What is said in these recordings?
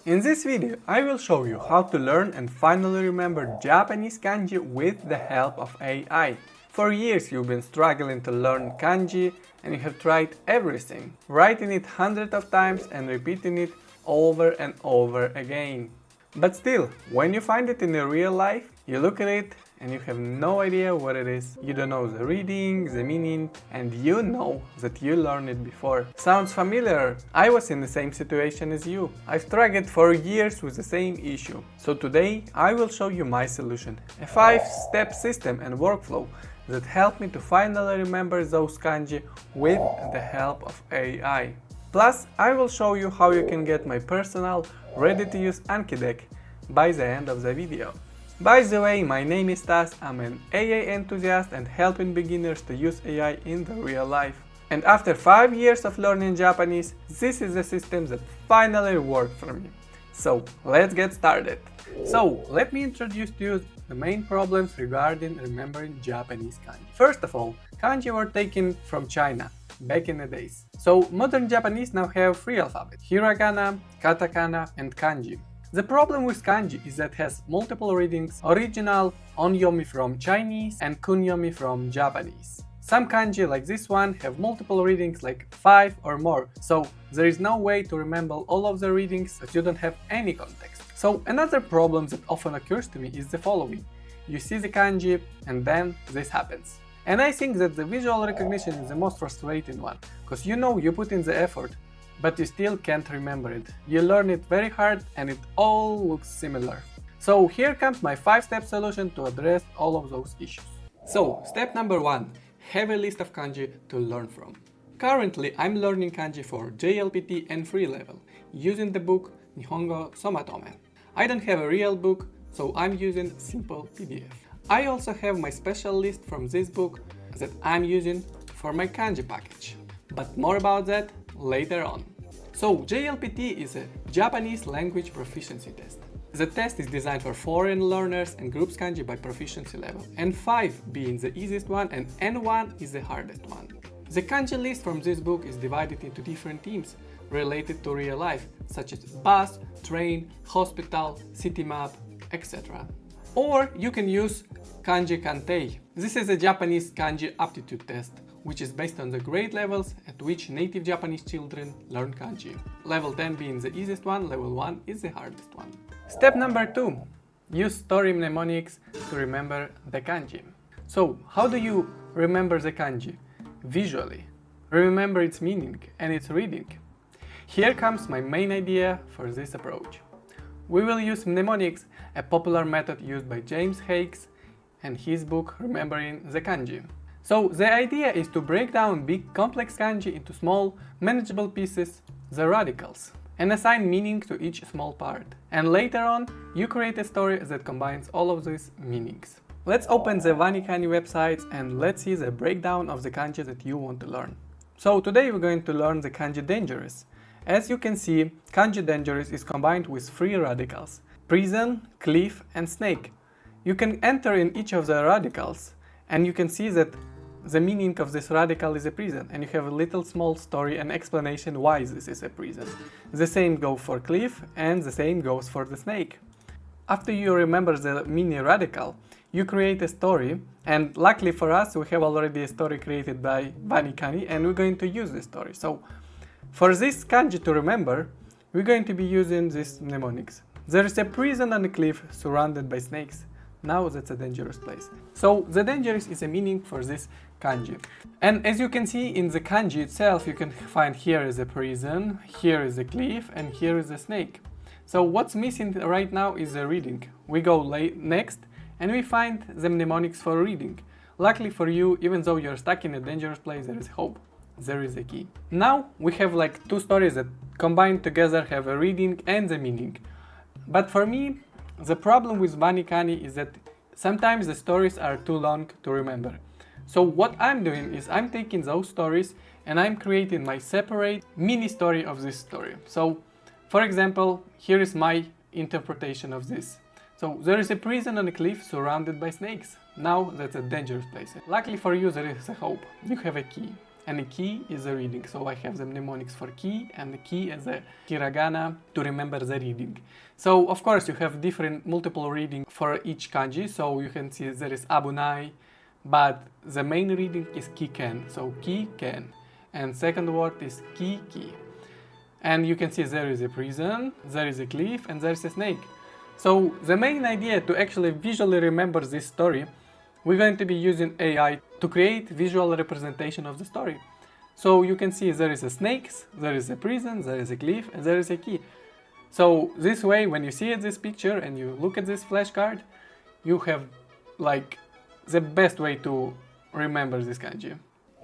In this video, I will show you how to learn and finally remember Japanese kanji with the help of AI. For years you've been struggling to learn kanji and you have tried everything, writing it hundreds of times and repeating it over and over again. But still, when you find it in the real life, you look at it and you have no idea what it is. You don't know the reading, the meaning, and you know that you learned it before. Sounds familiar? I was in the same situation as you. I've struggled for years with the same issue. So today I will show you my solution. A 5-step system and workflow that helped me to finally remember those kanji with the help of AI. Plus, I will show you how you can get my personal, ready-to-use Anki deck by the end of the video. By the way, my name is Tas, I'm an AI enthusiast and helping beginners to use AI in the real life. And after 5 years of learning Japanese, this is the system that finally worked for me. So, let's get started. So, let me introduce to you the main problems regarding remembering Japanese kanji. First of all, kanji were taken from China back in the days. So, modern Japanese now have 3 alphabets: hiragana, katakana, and kanji. The problem with kanji is that it has multiple readings: original, onyomi from Chinese, and kunyomi from Japanese. Some kanji like this one have multiple readings, like 5 or more, so there is no way to remember all of the readings if you don't have any context. So another problem that often occurs to me is the following: you see the kanji and then this happens. And I think that the visual recognition is the most frustrating one, because you put in the effort, but you still can't remember it. You learn it very hard and it all looks similar. So here comes my 5-step solution to address all of those issues. So step number 1, have a list of kanji to learn from. Currently I'm learning kanji for JLPT and 3 level using the book Nihongo Somatome. I don't have a real book, so I'm using simple PDF. I also have my special list from this book that I'm using for my kanji package. But more about that later on. So JLPT is a Japanese language proficiency test. The test is designed for foreign learners and groups kanji by proficiency level, and 5 being the easiest one and N1 is the hardest one. The kanji list from this book is divided into different themes related to real life, such as bus, train, hospital, city map, etc. Or you can use Kanji Kantei. This is a Japanese kanji aptitude test, which is based on the grade levels at which native Japanese children learn kanji. Level 10 being the easiest one, level 1 is the hardest one. Step number 2. Use story mnemonics to remember the kanji. So, how do you remember the kanji? Visually. Remember its meaning and its reading. Here comes my main idea for this approach. We will use mnemonics, a popular method used by James Hakes and his book Remembering the Kanji. So the idea is to break down big complex kanji into small, manageable pieces, the radicals, and assign meaning to each small part. And later on, you create a story that combines all of these meanings. Let's open the Vanikani website and let's see the breakdown of the kanji that you want to learn. So today we're going to learn the kanji dangerous. As you can see, kanji dangerous is combined with 3 radicals: prison, cliff, and snake. You can enter in each of the radicals and you can see that the meaning of this radical is a prison, and you have a little small story and explanation why this is a prison. The same goes for cliff and the same goes for the snake. After you remember the mini radical, you create a story, and luckily for us we have already a story created by Vanikani and we're going to use this story. So for this kanji to remember, we're going to be using these mnemonics. There is a prison on a cliff surrounded by snakes. Now that's a dangerous place. So the dangerous is a meaning for this kanji. And as you can see in the kanji itself, you can find here is a prison, here is a cliff, and here is a snake. So what's missing right now is the reading. We go next and we find the mnemonics for reading. Luckily for you, even though you're stuck in a dangerous place, there is hope. There is a key. Now we have like 2 stories that combined together have a reading and the meaning. But for me, the problem with Vanikani is that sometimes the stories are too long to remember. So what I'm doing is I'm taking those stories and I'm creating my separate mini story of this story. So for example, here is my interpretation of this. So there is a prison on a cliff surrounded by snakes. Now that's a dangerous place. Luckily for you, there is a hope. You have a key. and a ki is a reading. So I have the mnemonics for ki and the ki as a hiragana to remember the reading. So of course you have different multiple reading for each kanji. So you can see there is abunai, but the main reading is ki-ken. So ki-ken. And second word is ki-ki. And you can see there is a prison, there is a cliff, and there is a snake. So the main idea to actually visually remember this story, we're going to be using AI to create visual representation of the story. So you can see there is a snakes, there is a prison, there is a cliff, and there is a key. So this way, when you see this picture and you look at this flashcard, you have like the best way to remember this kanji.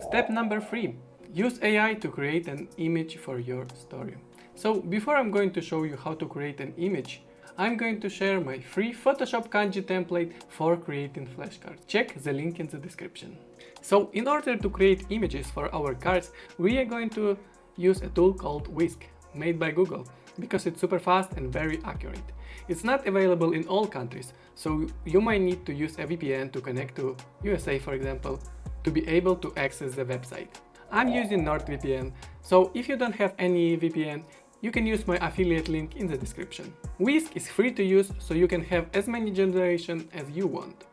Step number 3. Use AI to create an image for your story. So before I'm going to show you how to create an image, I'm going to share my free Photoshop kanji template for creating flashcards. Check the link in the description. So in order to create images for our cards, we are going to use a tool called Whisk, made by Google, because it's super fast and very accurate. It's not available in all countries, so you might need to use a VPN to connect to USA, for example, to be able to access the website. I'm using NordVPN, so if you don't have any VPN, you can use my affiliate link in the description. Whisk is free to use, so you can have as many generations as you want.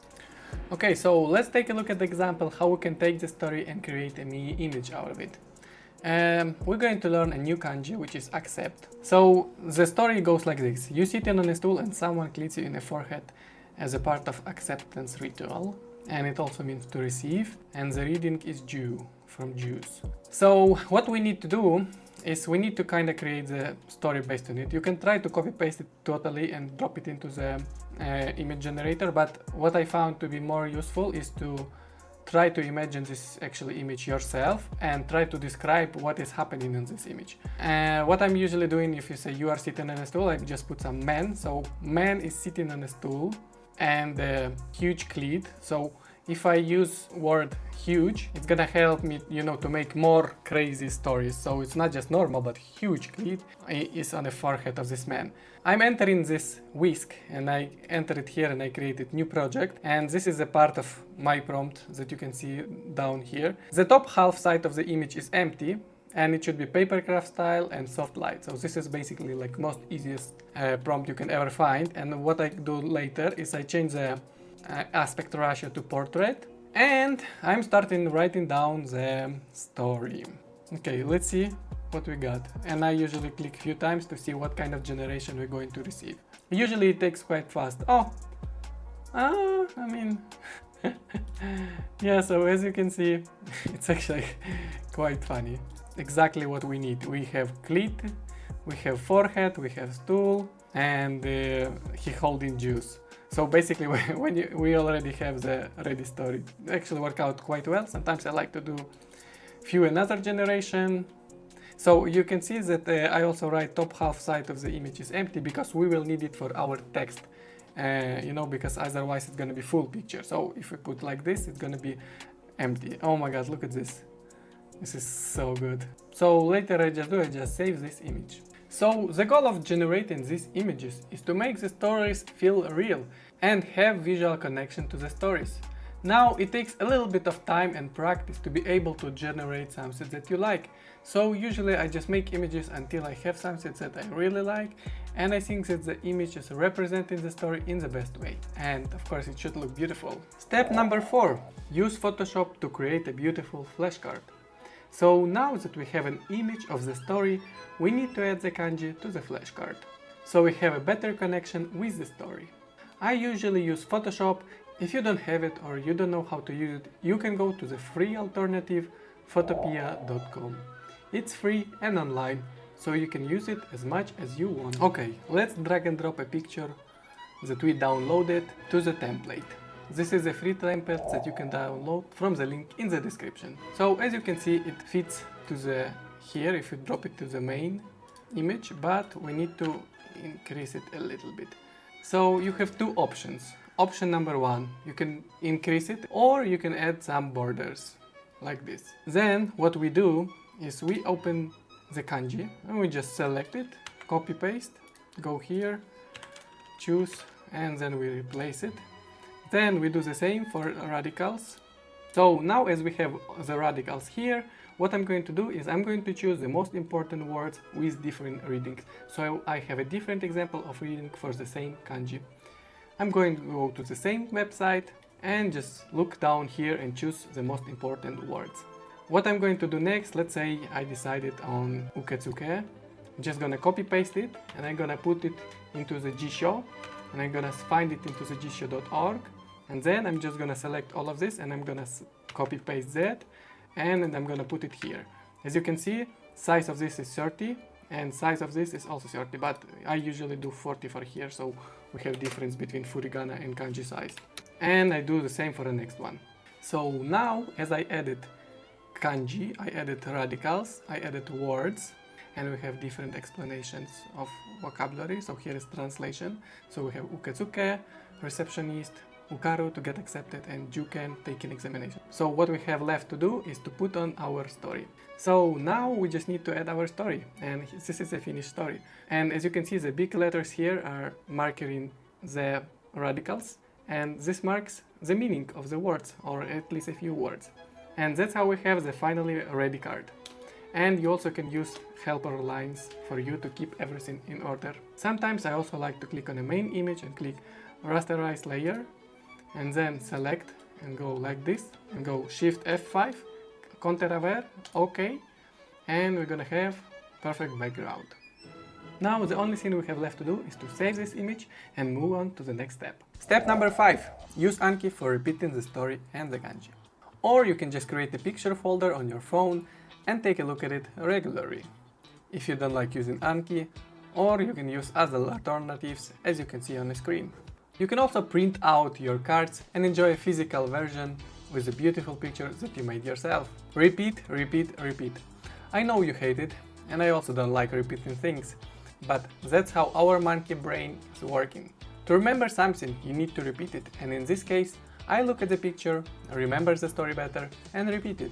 Okay, so let's take a look at the example how we can take the story and create a mini image out of it. We're going to learn a new kanji, which is accept. So the story goes like this. You sit on a stool and someone cleats you in the forehead as a part of acceptance ritual. And it also means to receive. And the reading is Jew, from Jews. So what we need to do is we need to kind of create the story based on it. You can try to copy paste it totally and drop it into the image generator, but what I found to be more useful is to try to imagine this actually image yourself and try to describe what is happening in this image. What I'm usually doing, if you say you are sitting on a stool, I just put some man. So man is sitting on a stool and a huge cleat. So if I use word huge, it's gonna help me, to make more crazy stories. So it's not just normal, but huge cleat is on the forehead of this man. I'm entering this Whisk and I enter it here and I created new project. And this is a part of my prompt that you can see down here. The top half side of the image is empty and it should be papercraft style and soft light. So this is basically like most easiest prompt you can ever find. And what I do later is I change the aspect ratio to portrait and I'm starting writing down the story. Okay, let's see what we got. And I usually click a few times to see what kind of generation we're going to receive. Usually it takes quite fast. Yeah, so as you can see, it's actually quite funny. Exactly what we need. We have cleat, we have forehead, we have stool, and he holding juice. So basically, we already have the ready story. It actually work out quite well. Sometimes I like to do few another generation. So you can see that I also write top half side of the image is empty because we will need it for our text. Because otherwise it's gonna be full picture. So if we put like this, it's gonna be empty. Oh my god, look at this. This is so good. So later I just save this image. So the goal of generating these images is to make the stories feel real and have visual connection to the stories. Now it takes a little bit of time and practice to be able to generate something that you like. So usually I just make images until I have something that I really like and I think that the image is representing the story in the best way. And of course it should look beautiful. Step number 4. Use Photoshop to create a beautiful flashcard. So now that we have an image of the story, we need to add the kanji to the flashcard, so we have a better connection with the story. I usually use Photoshop. If you don't have it or you don't know how to use it, you can go to the free alternative photopea.com. It's free and online, so you can use it as much as you want. Okay, let's drag and drop a picture that we downloaded to the template. This is a free template that you can download from the link in the description. So as you can see, it fits to the here if you drop it to the main image, but we need to increase it a little bit. So you have two options. Option number 1, you can increase it or you can add some borders like this. Then what we do is we open the kanji and we just select it, copy paste, go here, choose, and then we replace it. Then we do the same for radicals. So now as we have the radicals here, what I'm going to do is I'm going to choose the most important words with different readings. So I have a different example of reading for the same kanji. I'm going to go to the same website and just look down here and choose the most important words. What I'm going to do next, let's say I decided on uketsuke. I'm just gonna copy paste it and I'm gonna put it into the Jisho, and I'm gonna find it into the jisho.org, and then I'm just gonna select all of this and I'm gonna copy paste that, and I'm gonna put it here. As you can see, size of this is 30 and size of this is also 30, but I usually do 40 for here, so we have difference between furigana and kanji size. And I do the same for the next one. So now, as I added kanji, I added radicals, I added words, and we have different explanations of vocabulary. So here is translation. So we have uketsuke, receptionist, ukaru, to get accepted, and juken, take an examination. So what we have left to do is to put on our story. So now we just need to add our story, and this is a finished story. And as you can see, the big letters here are marking the radicals, and this marks the meaning of the words, or at least a few words. And that's how we have the finally ready card. And you also can use helper lines for you to keep everything in order. Sometimes I also like to click on the main image and click rasterize layer, and then select and go like this, and go Shift F5, counter-aware, OK, and we're gonna have perfect background. Now the only thing we have left to do is to save this image and move on to the next step. Step number 5. Use Anki for repeating the story and the kanji. Or you can just create a picture folder on your phone and take a look at it regularly, if you don't like using Anki, or you can use other alternatives as you can see on the screen. You can also print out your cards and enjoy a physical version with the beautiful pictures that you made yourself. Repeat, repeat, repeat. I know you hate it, and I also don't like repeating things, but that's how our monkey brain is working. To remember something, you need to repeat it, and in this case, I look at the picture, remember the story better, and repeat it.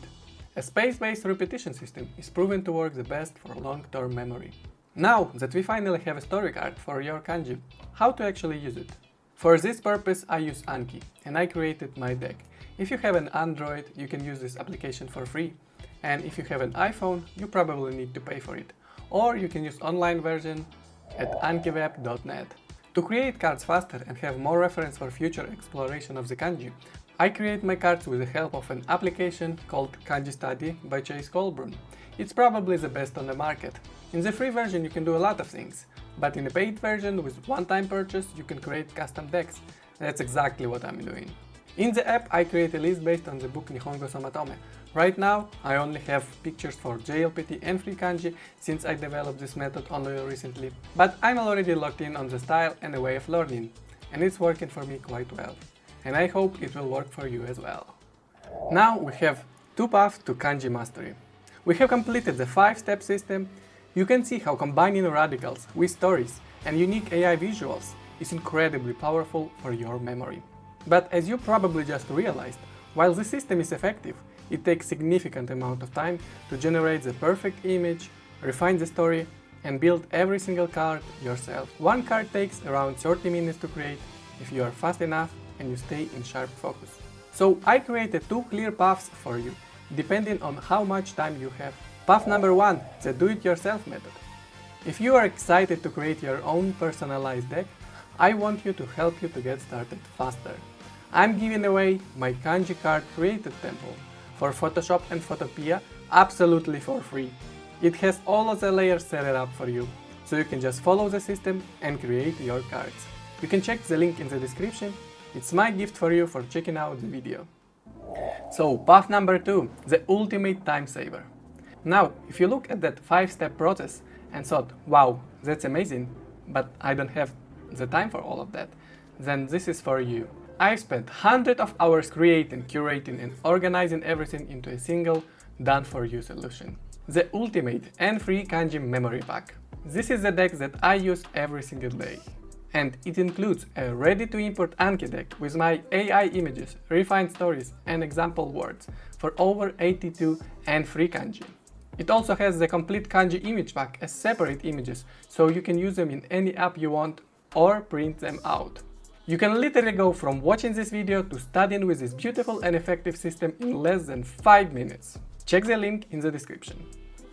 A space-based repetition system is proven to work the best for long-term memory. Now that we finally have a story card for your kanji, how to actually use it? For this purpose I use Anki, and I created my deck. If you have an Android, you can use this application for free, and if you have an iPhone, you probably need to pay for it, or you can use online version at ankiweb.net. To create cards faster and have more reference for future exploration of the kanji, I create my cards with the help of an application called Kanji Study by Chase Colburn. It's probably the best on the market. In the free version you can do a lot of things, but in the paid version with one-time purchase you can create custom decks. That's exactly what I'm doing. In the app I create a list based on the book Nihongo Somatome. Right now I only have pictures for JLPT and free kanji since I developed this method only recently, but I'm already locked in on the style and the way of learning, and it's working for me quite well. And I hope it will work for you as well. Now we have 2 paths to kanji mastery. We have completed the 5-step system. You can see how combining radicals with stories and unique AI visuals is incredibly powerful for your memory. But as you probably just realized, while the system is effective, it takes significant amount of time to generate the perfect image, refine the story, and build every single card yourself. One card takes around 30 minutes to create if you are fast enough and you stay in sharp focus. So I created 2 clear paths for you, depending on how much time you have. Path number 1, the do-it-yourself method. If you are excited to create your own personalized deck, I want you to help you to get started faster. I'm giving away my kanji card created temple for Photoshop and Photopea absolutely for free. It has all of the layers set up for you, so you can just follow the system and create your cards. You can check the link in the description. It's my gift for you for checking out the video. So, path number 2, the ultimate time saver. Now, if you look at that 5-step process and thought, wow, that's amazing, but I don't have the time for all of that, then this is for you. I've spent hundreds of hours creating, curating and organizing everything into a single, done-for-you solution. The ultimate and free kanji memory pack. This is the deck that I use every single day. And it includes a ready-to-import Anki deck with my AI images, refined stories and example words for over 82 and free kanji. It also has the complete kanji image pack as separate images, so you can use them in any app you want or print them out. You can literally go from watching this video to studying with this beautiful and effective system in less than 5 minutes. Check the link in the description.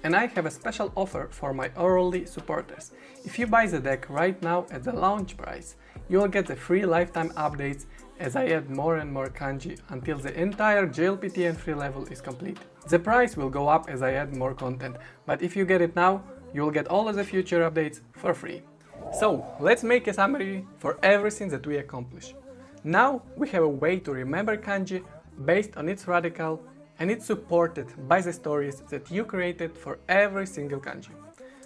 And I have a special offer for my early supporters. If you buy the deck right now at the launch price, you will get the free lifetime updates as I add more and more kanji until the entire JLPT and free level is complete. The price will go up as I add more content, but if you get it now, you will get all of the future updates for free. So let's make a summary for everything that we accomplish. Now we have a way to remember kanji based on its radical, and it's supported by the stories that you created for every single kanji.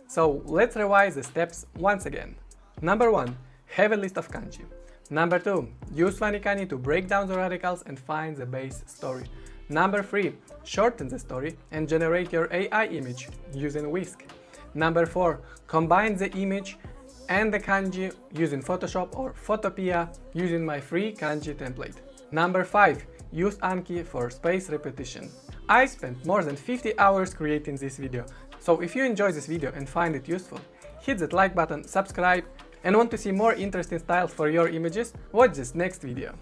So let's revise the steps once again. Number 1. Have a list of kanji. Number 2. Use funny kanji to break down the radicals and find the base story. Number 3. Shorten the story and generate your AI image using Whisk. Number 4. Combine the image and the kanji using Photoshop or Photopea using my free kanji template. Number 5. Use Anki for space repetition. I spent more than 50 hours creating this video, so if you enjoy this video and find it useful, hit that like button, subscribe, and want to see more interesting styles for your images, watch this next video.